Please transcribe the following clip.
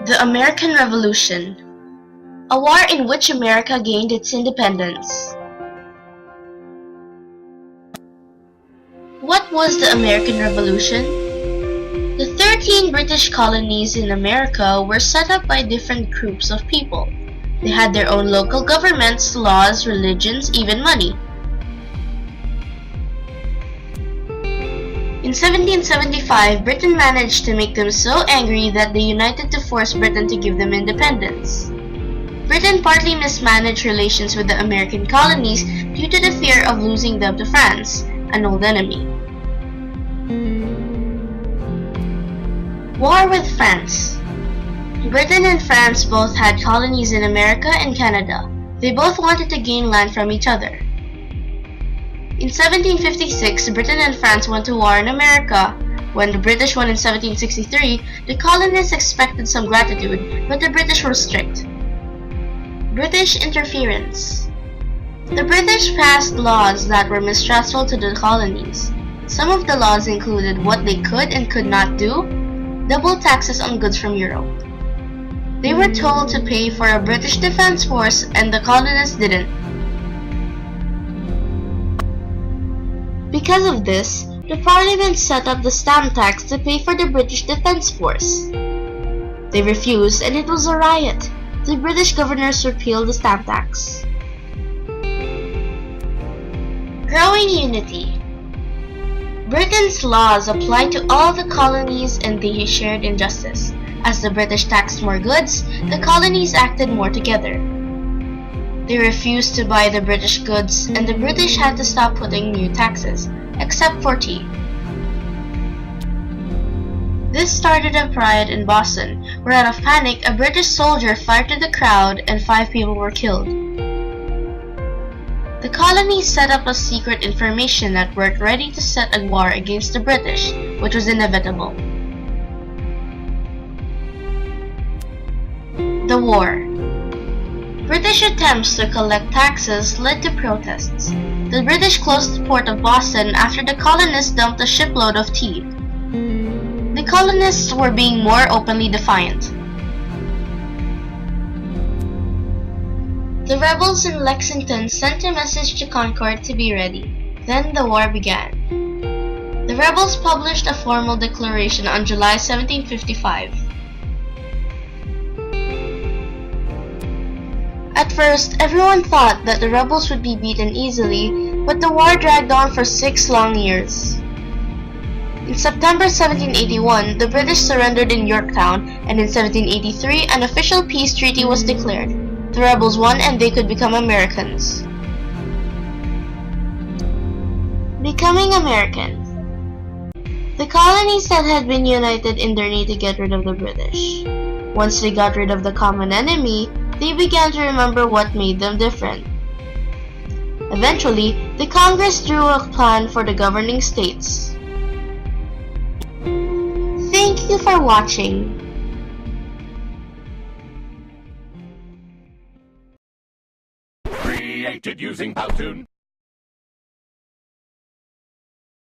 The American Revolution, a war in which America gained its independence. What was the American Revolution? The 13 British colonies in America were set up by different groups of people. They had their own local governments, laws, religions, even money. In 1775, Britain managed to make them so angry that they united to force Britain to give them independence. Britain partly mismanaged relations with the American colonies due to the fear of losing them to France, an old enemy. War with France. Britain and France both had colonies in America and Canada. They both wanted to gain land from each other. In 1756, Britain and France went to war in America. When the British won in 1763, the colonists expected some gratitude, but the British were strict. British interference. The British passed laws that were mistrustful to the colonies. Some of the laws included what they could and could not do, double taxes on goods from Europe. They were told to pay for a British defense force, and the colonists didn't. Because of this, the Parliament set up the stamp tax to pay for the British Defence Force. They refused, and it was a riot. The British governors repealed the stamp tax. Growing unity. Britain's laws applied to all the colonies and they shared injustice. As the British taxed more goods, the colonies acted more together. They refused to buy the British goods, and the British had to stop putting new taxes, except for tea. This started a riot in Boston, where out of panic, a British soldier fired to the crowd and 5 people were killed. The colonies set up a secret information network ready to set a war against the British, which was inevitable. The war. British attempts to collect taxes led to protests. The British closed the port of Boston after the colonists dumped a shipload of tea. The colonists were being more openly defiant. The rebels in Lexington sent a message to Concord to be ready. Then the war began. The rebels published a formal declaration on July 1755. At first, everyone thought that the rebels would be beaten easily, but the war dragged on for 6 long years. In September 1781, the British surrendered in Yorktown, and in 1783, an official peace treaty was declared. The rebels won and they could become Americans. Becoming American. The colonies that had been united in their need to get rid of the British. Once they got rid of the common enemy, they began to remember what made them different. Eventually, the Congress drew a plan for the governing states. Thank you for watching. Created using Powtoon.